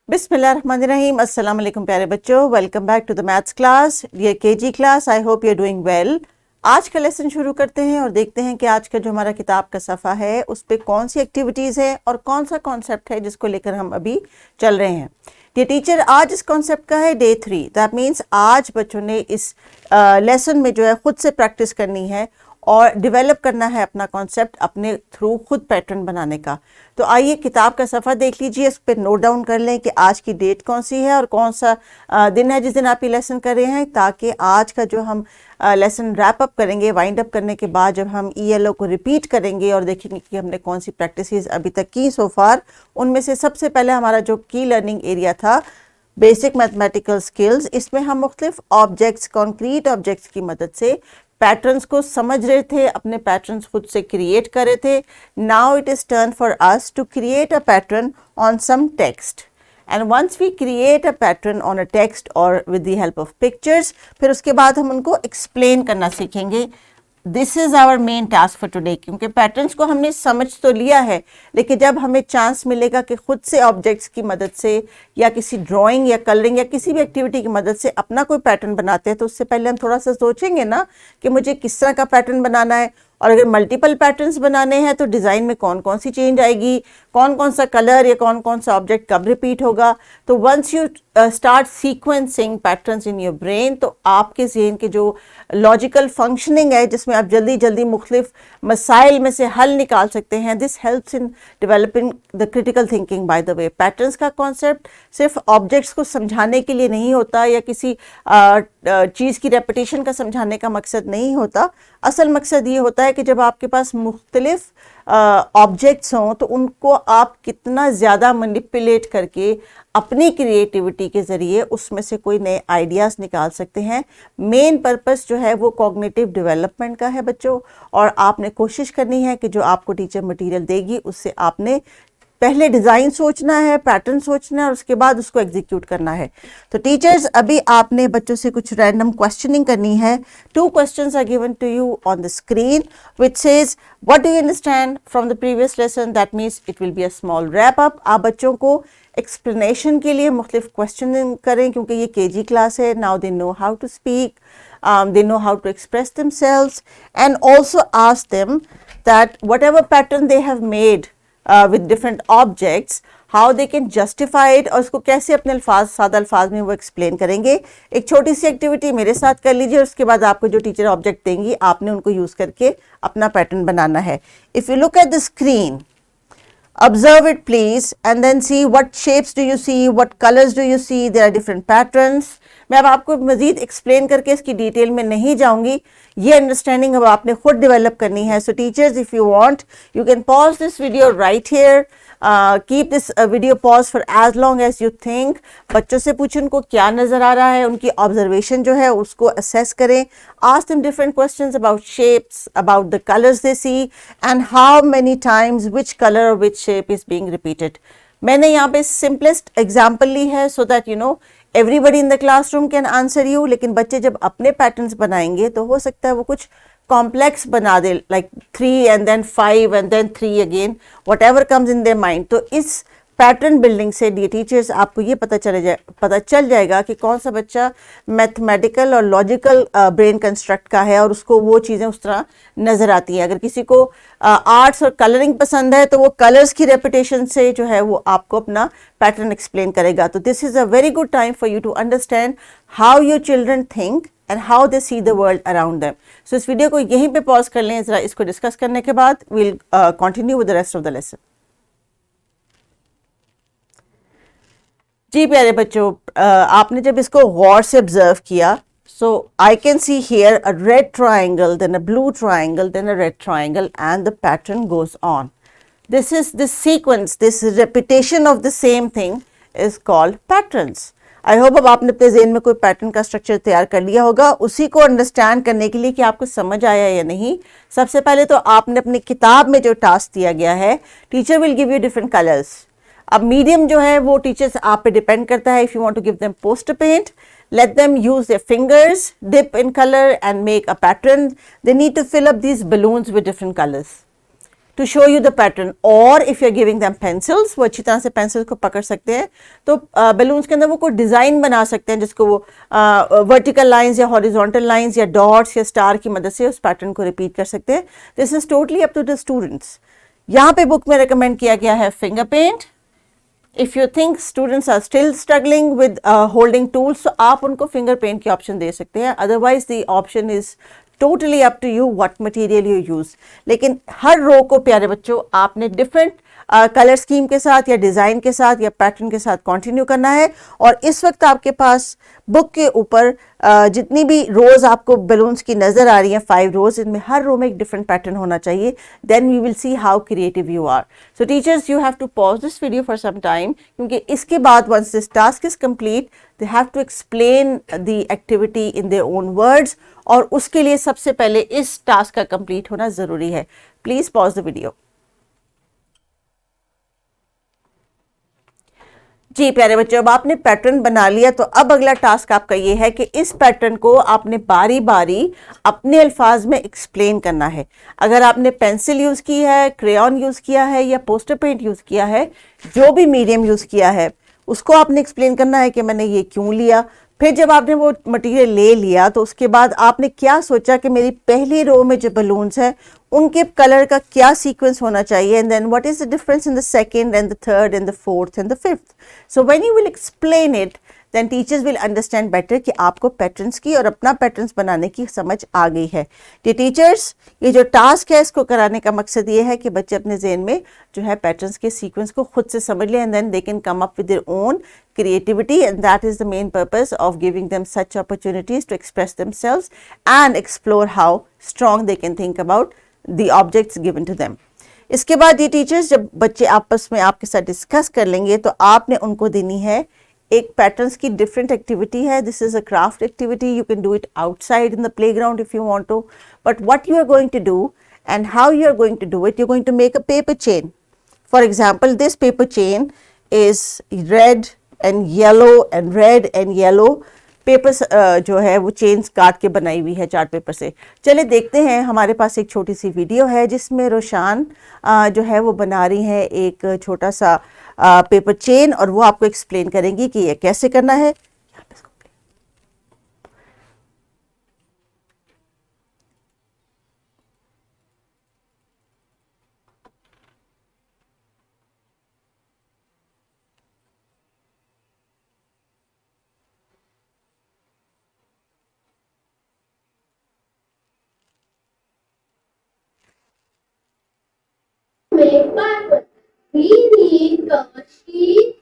बिस्मिल्लाहिर्रहमानिर्रहीम। अस्सलाम वालेकुम प्यारे बच्चों, welcome back to the maths class, dear KG class. I hope you are doing well. आज का लेसन शुरू करते हैं और देखते हैं कि आज का जो हमारा किताब का सफ़ा है उस पर कौन सी एक्टिविटीज़ है और कौन सा कॉन्सेप्ट है जिसको लेकर हम अभी चल रहे हैं। डियर टीचर, आज इस कॉन्सेप्ट का है डे 3। दैट मीन्स आज बच्चों ने इस लेसन में जो है ख़ुद से प्रैक्टिस करनी है और डेवलप करना है अपना कॉन्सेप्ट अपने थ्रू खुद पैटर्न बनाने का। तो आइए किताब का सफ़ा देख लीजिए, इस पर नोट डाउन कर लें कि आज की डेट कौन सी है और कौन सा दिन है जिस दिन आप ये लेसन कर रहे हैं, ताकि आज का जो हम लेसन रैप अप करेंगे, वाइंड अप करने के बाद जब हम ELO को रिपीट करेंगे और देखेंगे कि हमने कौन सी प्रैक्टिसेस अभी तक की सो फार, उनमें से सबसे पहले हमारा जो की लर्निंग एरिया था बेसिक मैथमेटिकल स्किल्स, इसमें हम मुख्तलिफ ऑब्जेक्ट्स, कॉन्क्रीट ऑब्जेक्ट्स की मदद से पैटर्न्स को समझ रहे थे, अपने पैटर्न्स खुद से क्रिएट कर रहे थे। Now it is turn for us to create a pattern on some text, and once we create a pattern on a text और with the help of pictures, फिर उसके बाद हम उनको एक्सप्लेन करना सीखेंगे। This is our main task for today, क्योंकि patterns को हमने समझ तो लिया है, लेकिन जब हमें चांस मिलेगा कि खुद से ऑब्जेक्ट्स की मदद से या किसी ड्राइंग या कलरिंग या किसी भी एक्टिविटी की मदद से अपना कोई पैटर्न बनाते हैं, तो उससे पहले हम थोड़ा सा सोचेंगे ना कि मुझे किस तरह का पैटर्न बनाना है, और अगर मल्टीपल पैटर्न्स बनाने हैं तो डिज़ाइन में कौन कौन सी चेंज आएगी, कौन कौन सा कलर या कौन कौन सा ऑब्जेक्ट कब रिपीट होगा। तो once you start sequencing patterns in your brain, तो आपके ज़हन के जो लॉजिकल फंक्शनिंग है जिसमें आप जल्दी जल्दी मुख्तलिफ मसाइल में से हल निकाल सकते हैं, this helps in developing the critical thinking. By the way, patterns का कॉन्सेप्ट सिर्फ ऑब्जेक्ट्स को समझाने के लिए नहीं होता या किसी चीज़ की रेपिटेशन का समझाने का मकसद नहीं होता। असल मकसद ये होता है कि जब आपके पास मुख्तलिफ ऑब्जेक्ट्स हों तो उनको आप कितना ज़्यादा मैनिपुलेट करके अपनी क्रिएटिविटी के ज़रिए उसमें से कोई नए आइडियाज़ निकाल सकते हैं। मेन पर्पस जो है वो कॉग्निटिव डेवलपमेंट का है बच्चों, और आपने कोशिश करनी है कि जो आपको टीचर मटेरियल देगी उससे आपने पहले डिज़ाइन सोचना है, पैटर्न सोचना है और उसके बाद उसको एग्जीक्यूट करना है। तो टीचर्स, अभी आपने बच्चों से कुछ रैंडम क्वेश्चनिंग करनी है। 2 questions are given to you on the screen which says what do you understand from the previous lesson. That means it will be a small wrap up. आप बच्चों को एक्सप्लेनेशन के लिए मुख्तलिफ क्वेश्चनिंग करें, क्योंकि ये KG क्लास है। Now they know how to speak, they know how to express themselves, and also ask them that whatever pattern they have made with different objects, how they can justify it, और उसको कैसे अपने अल्फाज, सादा अल्फाज में वो एक्सप्लेन करेंगे। एक छोटी सी एक्टिविटी मेरे साथ कर लीजिए और उसके बाद आपको जो टीचर ऑब्जेक्ट देंगी आपने उनको यूज़ करके अपना पैटर्न बनाना है। If you look at the screen, observe it please, and then see what shapes do you see, what colors do you see. There are different patterns. मैं अब आपको मज़ीद एक्सप्लेन करके इसकी डिटेल में नहीं जाऊंगी, ये अंडरस्टैंडिंग अब आपने खुद डेवलप करनी है। So teachers, if you want you can pause this video right here, keep this video pause for as long as you think. बच्चों से पूछें उनको क्या नज़र आ रहा है, उनकी ऑब्जर्वेशन जो है उसको असेस करें। Ask them different questions about shapes, about the colours they see, and how many times which colour और which shape is being repeated. मैंने यहाँ पे सिंपलेस्ट एग्जाम्पल ली है so that you know everybody in the classroom can answer you, लेकिन बच्चे जब अपने पैटर्न्स बनाएंगे तो हो सकता है वो कुछ कॉम्प्लेक्स बना दे, like 3 and then 5 and then 3 again, whatever comes in their mind। तो इस पैटर्न बिल्डिंग से डी टीचर्स आपको ये पता चल जाएगा कि कौन सा बच्चा मैथमेटिकल और लॉजिकल ब्रेन कंस्ट्रक्ट का है और उसको वो चीज़ें उस तरह नज़र आती हैं। अगर किसी को आर्ट्स और कलरिंग पसंद है तो वो कलर्स की रेपिटेशन से जो है वो आपको अपना पैटर्न एक्सप्लेन करेगा। तो this is a very good time for you to understand how your children think and how they see the world around them. So इस वीडियो को यहीं पे पॉज कर लें, ज़रा इसको डिस्कस करने के बाद we'll continue with the rest of the lesson. जी प्यारे बच्चों, आपने जब इसको गौर से ऑब्जर्व किया, so I can see here a red triangle, then a blue triangle, then a red triangle, and the pattern goes on. This is this sequence, this repetition of the same thing is called patterns. I hope अब आपने अपने ज़हन में कोई pattern का structure तैयार कर लिया होगा। उसी को अंडरस्टैंड करने के लिए कि आपको समझ आया या नहीं, सबसे पहले तो आपने अपनी किताब में जो टास्क दिया गया है, teacher will give you different colours. अब मीडियम जो है वो टीचर्स आप पे डिपेंड करता है। If you want to give them poster paint, let them use their fingers, dip in color and make a pattern. They need to fill up these balloons with different colors. To show you the pattern, और if you are giving them pencils, वो अच्छी तरह से pencil को पकड़ सकते हैं, तो बैलून्स के अंदर वो कोई डिजाइन बना सकते हैं जिसको वो वर्टिकल लाइंस या हॉरिजॉन्टल लाइंस या डॉट्स या स्टार की मदद से उस पैटर्न को रिपीट कर सकते हैं. This is totally up to the students. यहाँ पे बुक में रिकमेंड किया गया है finger paint. If you think students are still struggling with holding tools, तो आप उनको फिंगर पेंट के ऑप्शन दे सकते हैं. Otherwise the option is totally up to you what material you use. लेकिन हर रो को प्यारे बच्चों आपने डिफरेंट कलर स्कीम के साथ या डिजाइन के साथ या पैटर्न के साथ कंटिन्यू करना है. और इस वक्त आपके पास बुक के ऊपर जितनी भी रोज आपको बैलून्स की नजर आ रही हैं, 5 रोज, इनमें हर रो में एक डिफरेंट पैटर्न होना चाहिए. Then we will see how creative you are. So teachers, you have to pause this video for some time, क्योंकि इसके बाद once this task is complete they have to explain the activity in their own words, और उसके लिए सबसे पहले इस task का कंप्लीट होना जरूरी है. Please pause the video. जी प्यारे बच्चों, अब आपने पैटर्न बना लिया, तो अब अगला टास्क आपका ये है कि इस पैटर्न को आपने बारी बारी अपने अल्फाज में एक्सप्लेन करना है. अगर आपने पेंसिल यूज की है, क्रेयॉन यूज किया है या पोस्टर पेंट यूज किया है, जो भी मीडियम यूज किया है, उसको आपने एक्सप्लेन करना है कि मैंने ये क्यों लिया. फिर जब आपने वो मटेरियल ले लिया तो उसके बाद आपने क्या सोचा कि मेरी पहली रो में जो बलून्स हैं उनके कलर का क्या सीक्वेंस होना चाहिए, and then what is the difference in the second and the third and the fourth and the fifth. So when you will explain it, then teachers will understand better कि आपको patterns की और अपना patterns बनाने की समझ आ गई है. ये टीचर्स, ये जो टास्क है इसको कराने का मकसद ये है कि बच्चे अपने ज़हन में जो है पैटर्न्स के सीक्वेंस को खुद से समझ लें, and then they can come up with their own creativity, and that is the main purpose of giving them such opportunities to express themselves and explore how strong they can think about the objects given to them. इसके बाद ये teachers जब बच्चे आपस में आपके साथ discuss कर लेंगे तो आपने उनको देनी है एक पैटर्न्स की डिफरेंट एक्टिविटी है. This is a craft activity. You can do it outside in the playground if you want to, but what you are going to do and how you are going to do it, you're going to make a paper chain. For example, this paper chain is red and yellow and red and yellow papers जो है वो chains काट के बनाई हुई है chart paper से. चले देखते हैं. हमारे पास एक छोटी सी वीडियो है जिसमें रोशान जो है वो बना रही है एक छोटा सा पेपर चेन, और वो आपको एक्सप्लेन करेंगी कि ये कैसे करना है. Make paper. We need the sheet,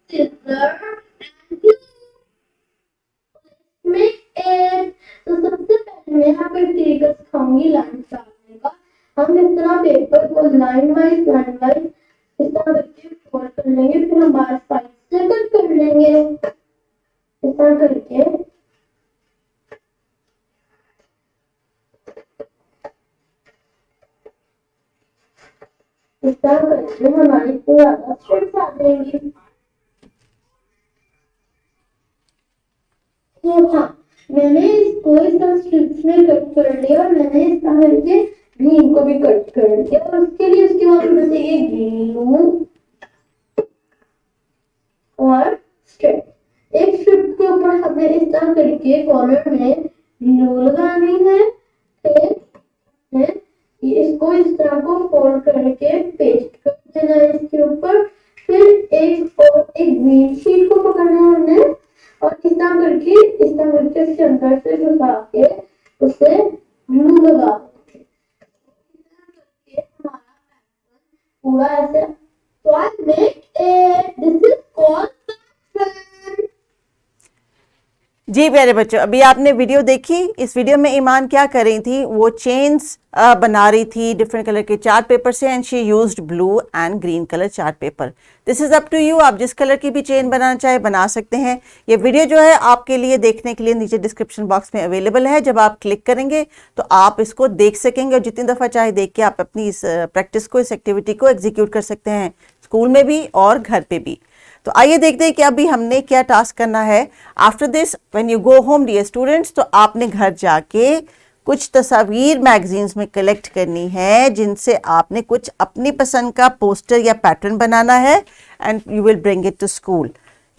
scissor, and glue. Make it. तो सबसे पहले मैं यहाँ पर तरीका सिखाऊंगी लाइन डालने का. हम इस तरह पेपर को लाइन वाइज इस तरह करके फोल्ड कर लेंगे, फिर हम बाहर साइड से कट कर लेंगे इस तरह करके. इस तरह करके हमारी ज्यादा स्ट्रिप्स आ जाएंगी. तो हाँ, मैंने इसको इस तरह स्ट्रिप्स में कट कर लिया और मैंने इस तरह करके ग्रीन को भी कट कर लिया. और उसके लिए उसके बाद हमें चाहिए ग्लू और स्ट्रिप. एक स्ट्रिप के ऊपर हमें इस तरह करके कॉर्नर में ग्लू लगानी है. फिर इसको इस तरह को फोल्ड करके पेस्ट कर देना है इसके ऊपर. फिर एक ग्रीन शीट को पकड़ना है हमने और इस तरह करके इसके अंदर से घुसा के उसे ग्लू लगा देंगे. हमारा पूरा ऐसे. तो I make it. This is called pattern. जी प्यारे बच्चों, अभी आपने वीडियो देखी. इस वीडियो में ईमान क्या कर रही थी, वो चेन्स बना रही थी डिफरेंट कलर के चार्ट पेपर से, and she used blue and green colour chart paper. This is up to you. आप जिस कलर की भी चेन बनाना चाहे बना सकते हैं. ये वीडियो जो है आपके लिए देखने के लिए नीचे डिस्क्रिप्शन बॉक्स में अवेलेबल है. जब आप क्लिक करेंगे तो आप इसको देख सकेंगे और जितनी दफ़ा चाहे देख के आप अपनी इस प्रैक्टिस को, इस एक्टिविटी को एग्जीक्यूट कर सकते हैं, स्कूल में भी और घर पे भी. तो आइए देखते हैं कि अभी हमने क्या टास्क करना है. After this when you go home dear students, तो आपने घर जाके कुछ तस्वीर मैगजीन्स में कलेक्ट करनी है जिनसे आपने कुछ अपनी पसंद का पोस्टर या पैटर्न बनाना है and you will bring it to school.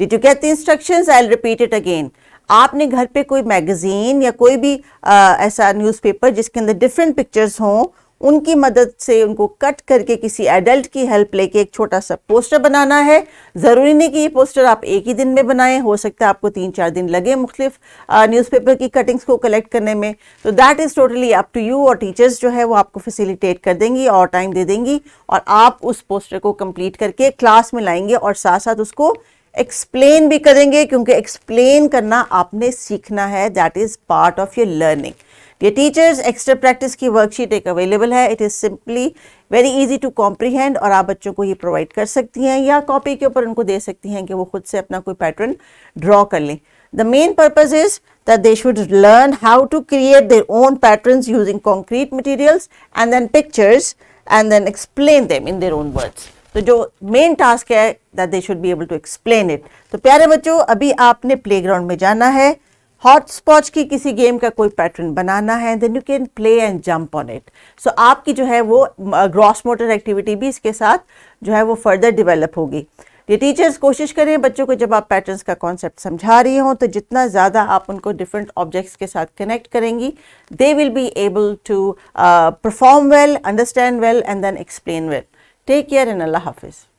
Did you get the instructions? I will repeat it again. आपने घर पे कोई मैगजीन या कोई भी ऐसा न्यूज़पेपर जिसके अंदर डिफरेंट पिक्चर्स हों, उनकी मदद से उनको कट करके किसी एडल्ट की हेल्प लेके एक छोटा सा पोस्टर बनाना है। ज़रूरी नहीं कि ये पोस्टर आप एक ही दिन में बनाएं, हो सकता है आपको 3-4 दिन लगे मुख्तलिफ न्यूज़पेपर की कटिंग्स को कलेक्ट करने में। तो that is totally up to you, और टीचर्स जो है वो आपको फैसिलिटेट कर देंगी और टाइम दे देंगी, और आप उस पोस्टर को कंप्लीट करके क्लास में लाएंगे और साथ साथ उसको एक्सप्लेन भी करेंगे, क्योंकि एक्सप्लेन करना आपने सीखना है। That is part of your learning. ये टीचर्स एक्स्ट्रा प्रैक्टिस की वर्कशीट एक अवेलेबल है। It is simply very easy to comprehend, और आप बच्चों को ये प्रोवाइड कर सकती हैं या कॉपी के ऊपर उनको दे सकती हैं कि वो खुद से अपना कोई पैटर्न ड्रॉ कर लें। The main purpose is that they should learn how to create their own patterns using concrete materials and then pictures and then explain them in their own words. तो जो मेन टास्क है that they should be able to explain it. तो प्यारे बच्चों, अभी आपने playground में जाना है, हॉट स्पॉच की किसी गेम का कोई पैटर्न बनाना है, then you can play and jump on it. So आपकी जो है वो ग्रॉस मोटर एक्टिविटी भी इसके साथ जो है वो फर्दर डेवलप होगी। ये टीचर्स कोशिश करें बच्चों को जब आप पैटर्न्स का कॉन्सेप्ट समझा रही हों तो जितना ज़्यादा आप उनको डिफरेंट ऑब्जेक्ट्स के साथ कनेक्ट करेंगी, they will be able to perform well, understand well and then explain well. Take care and अल्लाह हाफिज़।